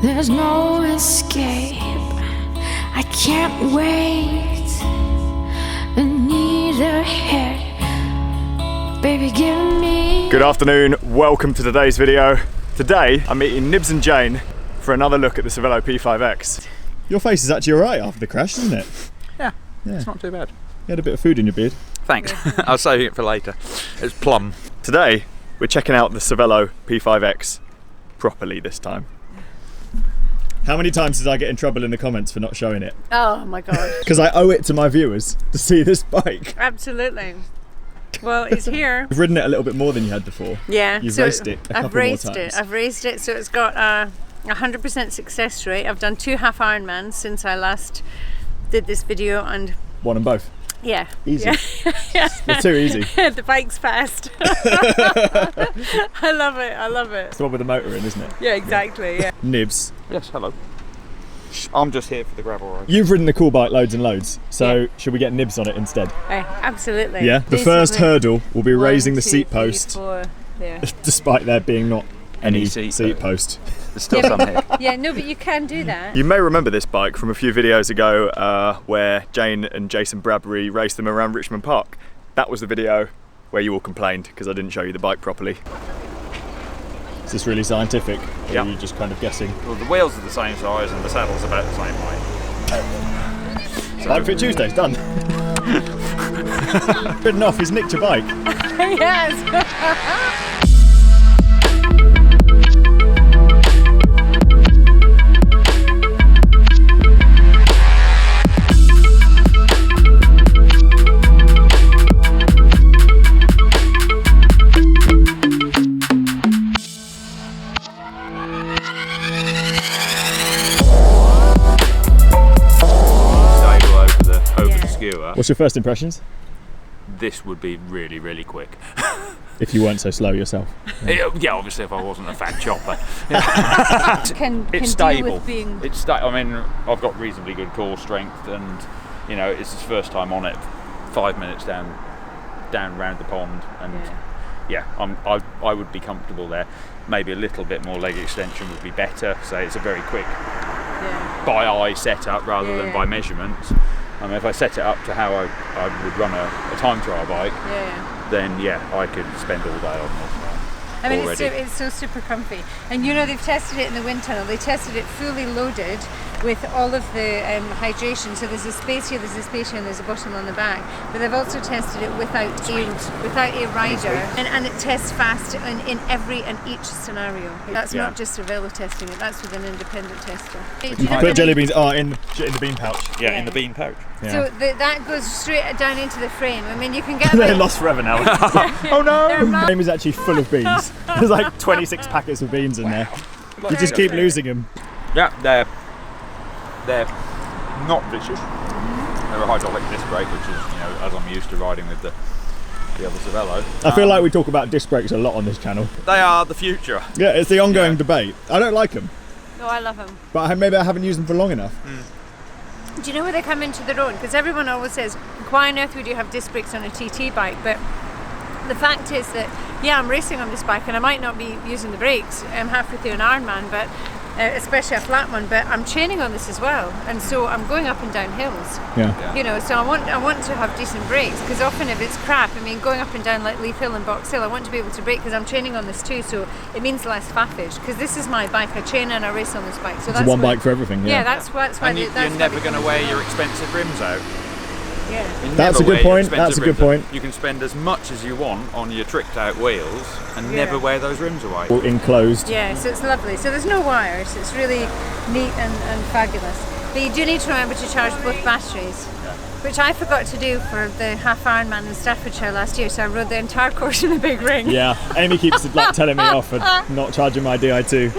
There's no escape. I can't wait. I need a hit. Baby, give me. Good afternoon, welcome to today's video. Today I'm meeting Nibs and Jane for another look at the Cervelo P5X. Your face is actually alright after the crash, isn't it? Yeah, it's not too bad. You had a bit of food in your beard. Thanks. I was saving it for later. It's plum. Today we're checking out the Cervelo P5X properly this time. How many times did I get in trouble in the comments for not showing it? Oh my god. Because I owe it to my viewers to see this bike. Absolutely. Well, it's here. You've ridden it a little bit more than you had before. Yeah. You've raced it a couple more times. I've raced it, so it's got a 100% success rate. I've done 2 half Ironmans since I last did this video, and Won them both. yeah. Easy. Yeah. They're too easy. The bike's fast. I love it. I love it. It's the one with the motor in, isn't it? Yeah, exactly. Yeah. Nibs, Yes, hello. I'm just here for the gravel ride. you've ridden the cool bike loads and loads, so Yeah. should we get Nibs on it instead? Absolutely. Yeah. The first Basically, hurdle will be 1, raising the 2, seat 3, post, 4, there. despite there being not any seat post. There's still some here. Yeah, no, but you can do that. You may remember this bike from a few videos ago where Jane and Jason Bradbury raced them around Richmond Park. That was the video where you all complained because I didn't show you the bike properly. Is this really scientific? Or Yeah. are you just kind of guessing? Well, the wheels are the same size and the saddle's about the same height. Bike Fit Tuesday's done. Ridden off, he's nicked your bike. Yes. What's your first impressions? This would be really, really quick. If you weren't so slow yourself. Yeah, obviously if I wasn't a fat chopper. Can It's deal stable. with being. I mean, I've got reasonably good core strength, and you know, it's his first time on it. 5 minutes down round the pond, and yeah, I would be comfortable there. Maybe a little bit more leg extension would be better. So it's a very quick by eye setup rather than by measurements. I mean, if I set it up to how I would run a time trial bike, then yeah, I could spend all day on this. I mean, already. it's so super comfy. And you know, they've tested it in the wind tunnel. They tested it fully loaded with all of the hydration. So there's a space here, there's a space here, and there's a bottle on the back. But they've also tested it without a rider, and it tests fast in every and each scenario. That's not just Cervelo testing it. That's with an independent tester. You put jelly beans in the bean pouch. Yeah, in the bean pouch. Yeah. So that goes straight down into the frame. I mean, you can get. They're lost forever now. Oh no! They're The frame is actually full of beans. There's like 26 packets of beans in there. You just keep losing them. Yeah, they're not vicious. They're a hydraulic disc brake, which is, you know, as I'm used to riding with the other Cervelo. I feel like we talk about disc brakes a lot on this channel. They are the future. Yeah, it's the ongoing debate. I don't like them, No, I love them. but maybe I haven't used them for long enough. Do you know where they come into their own? Because everyone always says, why on earth would you have disc brakes on a TT bike? But the fact is that, yeah, I'm racing on this bike and I might not be using the brakes. I'm halfway through an Ironman, but especially a flat one, but I'm training on this as well. And so I'm going up and down hills. Yeah. You know, so I want to have decent brakes, because often if it's crap, I mean, going up and down like Leaf Hill and Box Hill, I want to be able to brake because I'm training on this too, so it means less faffage, because this is my bike. I train and I race on this bike. So It's that's one why- bike for everything. Yeah, Yeah. that's why. And you're never going to wear your expensive rims out. Yeah. You That's never a good wear your point, expensive that's a good rims out. point. You can spend as much as you want on your tricked out wheels and never wear those rims away. All enclosed. Yeah, so it's lovely. So there's no wires. It's really neat and fabulous. But you do need to remember to charge both batteries, which I forgot to do for the half Ironman in Staffordshire last year. So I rode the entire course in the big ring. Yeah, Amy keeps like telling me off for not charging my Di2. In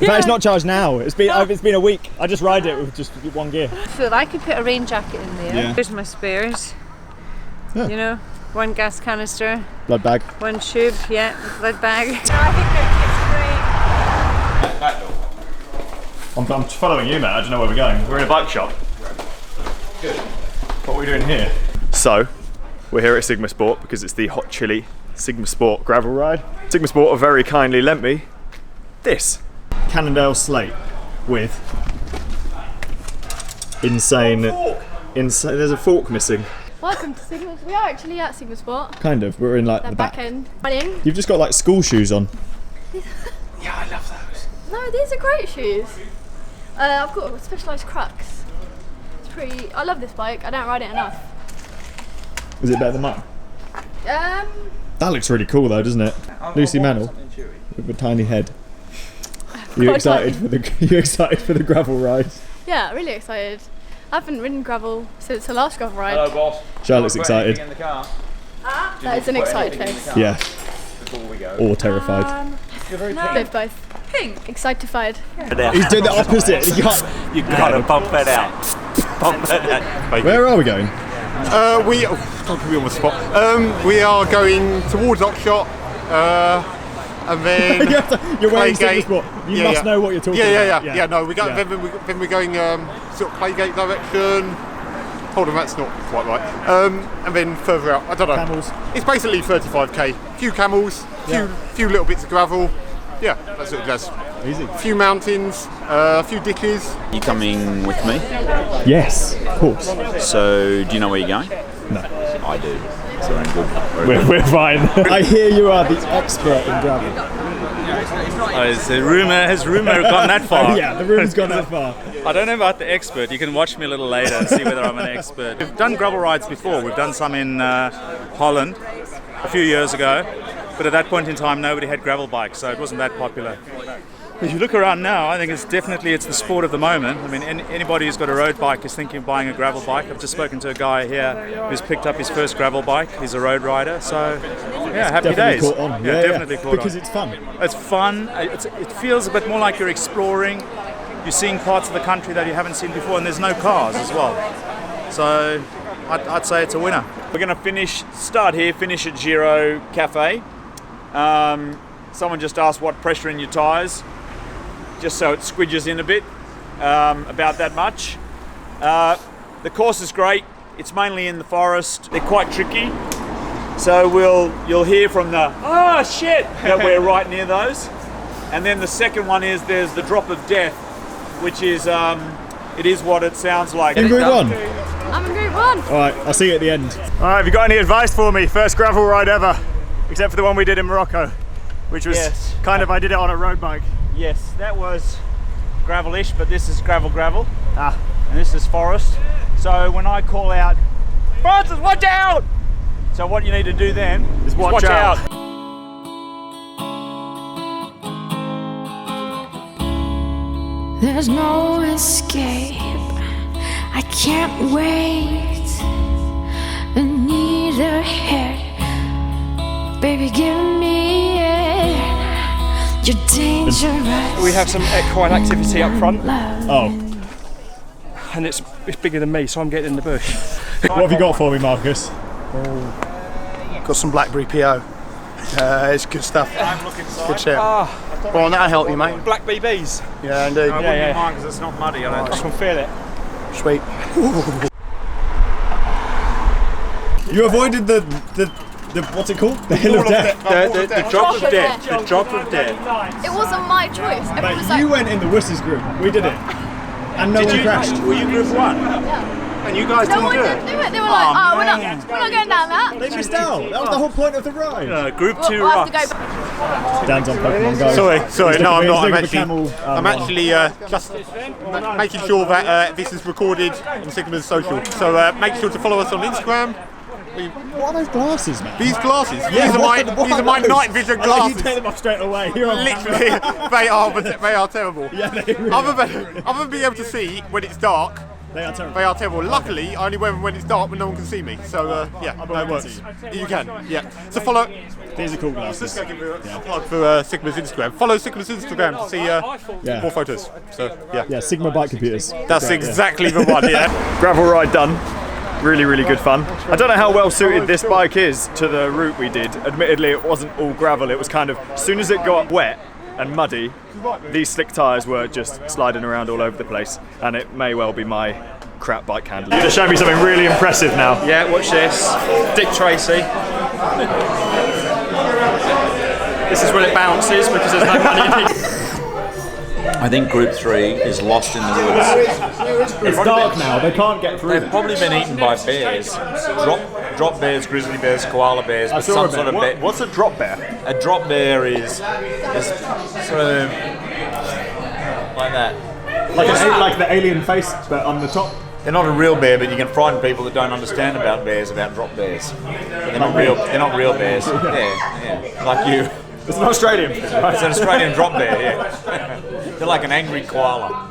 fact, it's not charged now. It's been a week. I just ride it with just one gear. Full. I could put a rain jacket in there. Yeah. Here's my spares. Yeah. You know, 1 gas canister, Blood bag. 1 tube, blood bag. No, I think That door. I'm following you, mate. I don't know where we're going. We're in a bike shop. Good. What are we doing here? So, we're here at Sigma Sport because it's the Hot Chili Sigma Sport gravel ride. Sigma Sport have very kindly lent me this Cannondale Slate. with insane. There's a fork missing. Welcome to Sigma. We are actually at Sigma Sport. Kind of. We're in like the back end. Running. You've just got like school shoes on. Yeah, I love those. No, these are great shoes. I've got specialised Crocs. It's pretty. I love this bike. I don't ride it enough. Is it better than mine? That looks really cool though, doesn't it? Lucy Mantle with a tiny head. You excited for the gravel ride? Yeah, really excited. I haven't ridden gravel since the last gravel ride. Hello, boss. Charlotte's excited. In the car? That is an excited face. Yeah. Before we go. Or terrified. They're both. Pink. Excitified. He's doing the opposite. You gotta bump that out. Bump that out. Where are we going? Don't put me on the spot. We are going towards Oxshot, and then You're wearing Sigma Sport. You must know what you're talking about. Yeah. No, we go. Then we're going sort of Claygate direction. Hold on, that's not quite right. And then further out, I don't know. Camels. It's basically 35k. Few camels, few little bits of gravel. Yeah, that's what it does. Easy. A few mountains, a few ditches. You coming with me? Yes, of course. So, do you know where you're going? No. I do. So we're in good. We're fine. I hear you are the expert in gravel. Has rumour gone that far? Yeah, the room's gone that far. I don't know about the expert. You can watch me a little later and see whether I'm an expert. We've done gravel rides before. We've done some in Holland a few years ago, but at that point in time nobody had gravel bikes, so it wasn't that popular. If you look around now, I think it's the sport of the moment. I mean, anybody who's got a road bike is thinking of buying a gravel bike. I've just spoken to a guy here who's picked up his first gravel bike. He's a road rider, so yeah, happy days. Caught on. Yeah, definitely caught on. Because it's fun. It's fun. It feels a bit more like you're exploring. You're seeing parts of the country that you haven't seen before, and there's no cars as well. So I'd say it's a winner. We're going to start here, finish at Giro Cafe. Someone just asked what pressure in your tyres, just so it squidges in a bit, about that much. The course is great. It's mainly in the forest. They're quite tricky. So you'll hear from the that we're right near those. And then the second one is there's the drop of death, which is it is what it sounds like. In Group 1? I'm in Group 1. Alright, I'll see you at the end. Alright, have you got any advice for me? First gravel ride ever, except for the one we did in Morocco, which was I did it on a road bike. Yes, that was gravel-ish, but this is gravel. Ah. And this is forest. So when I call out, Francis, watch out! So what you need to do then is watch out. There's no escape. I can't wait. And neither head. Baby, give me it. You're dangerous. We have some equine activity up front. Oh. And it's bigger than me, so I'm getting in the bush. What have you got for me, Marcus? Got some Blackberry PO. It's good stuff. Good shit. Well, that'll help you, mate. Black BBs. Yeah, indeed. I wouldn't mind because it's not muddy. I can feel it. Sweet. You avoided the what's it called? The hill of death. The drop of death. The drop of death. It wasn't my choice. Everyone was like, You went in the Wusses group. We did it. And no one crashed. Were you Group 1? yeah. And you guys No didn't one do did it? do it. They were like, we're not going down that. They missed out. That was the whole point of the ride. Group 2 We'll have to rocks. go back. Dan's on Pokemon Go. Sorry, no, I'm not. I'm actually just making sure that this is recorded on Sigma's social. So make sure to follow us on Instagram. What are those glasses, man? These glasses, Yeah, these are my night vision I let you glasses. take them off straight away. You're on Literally, they are terrible. Yeah, they really Other than being able to see when it's dark, They are terrible. they are terrible. Luckily, I only wear them when it's dark when no one can see me. So yeah, that works. You can, yeah. So follow. These are cool glasses. Just gonna give you a plug for Sigma's Instagram. Follow Sigma's Instagram to see more photos. So yeah. Yeah, Sigma bike computers. That's Great, exactly the one. Yeah. Gravel ride done. Really, really good fun. I don't know how well suited this bike is to the route we did. Admittedly, it wasn't all gravel. It was kind of, as soon as it got wet and muddy, these slick tyres were just sliding around all over the place. And it may well be my crap bike handling. You're going to show me something really impressive now. Yeah, watch this. Dick Tracy. This is when it bounces because there's no money in it. I think Group 3 is lost in the woods. It's dark now, they can't get through. They've probably been eaten by bears. Drop bears, grizzly bears, koala bears, but some sort of bear. What's a drop bear? A drop bear is sort of like that. Like the alien face, but on the top. They're not a real bear, but you can frighten people that don't understand about bears about drop bears. They're not real. They're not real bears. Yeah, like you. It's an Australian thing, right? It's an Australian drop bear. Yeah. They're like an angry koala.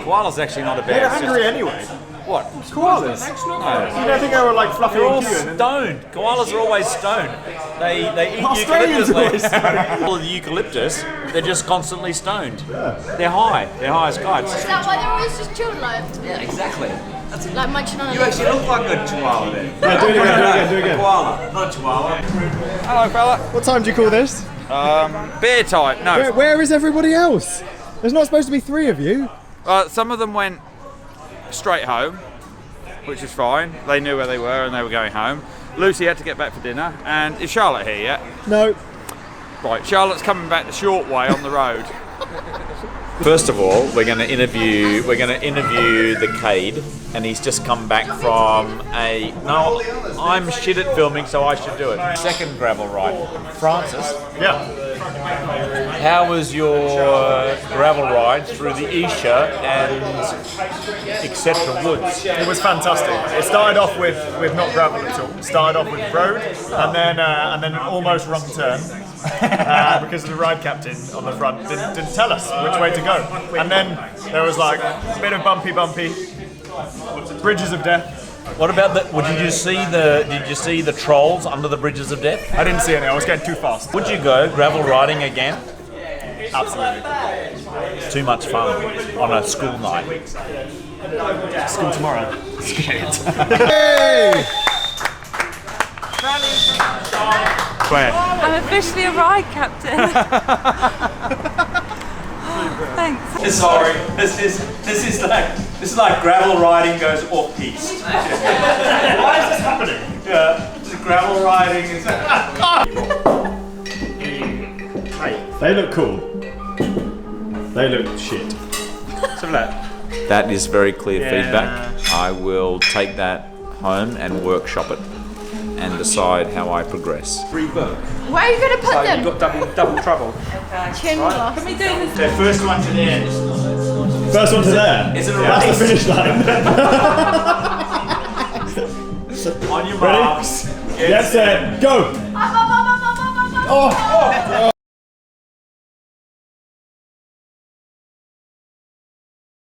Koala's actually not a bear. They're angry anyway. What? Koalas? No. You don't think they were like fluffy They're all and cute? stoned. Koalas are always stoned. They eat Australians eucalyptus. are always stoned. All of the eucalyptus, they're just constantly stoned. They're high. They're high as kites. Is that why they're always just chilled like? Yeah, exactly. Like munching on a You actually look like a chihuahua then. Yeah, do it again, do it again. A koala, not a chihuahua. Hello, fella. What time do you call this? Bear type, no. Where is everybody else? There's not supposed to be 3 of you. Some of them went straight home, which is fine. They knew where they were and they were going home. Lucy had to get back for dinner. And is Charlotte here yet? No. Right, Charlotte's coming back the short way on the road. First of all, we're going to interview the Cade, and he's just come back from a. No, I'm shit at filming, so I should do it. Second gravel ride, Francis. Yeah. How was your gravel ride through the Isha and etc. woods? It was fantastic. It started off with not gravel at all. It started off with road, and then an almost wrong turn because the ride captain on the front didn't tell us which way to go. And then there was like a bit of bumpy, bridges of death. What about the? Did you see the trolls under the bridges of death? I didn't see any. I was getting too fast. Would you go gravel riding again? Absolutely. Too much fun on a school night. School tomorrow. Scared. Hey! Where? I'm officially a ride captain. Thanks. Sorry, this is like gravel riding goes off piste. Why is this happening? Yeah, just gravel riding is. They look cool. They look shit. That is very clear feedback. I will take that home and workshop it and decide how I progress. Where are you going to put them? You've got double trouble. Chin gloss. Can we do this? The first one to the end. First one to there. Is it a That's the finish line. On your Ready? marks. Get set, go! Oh!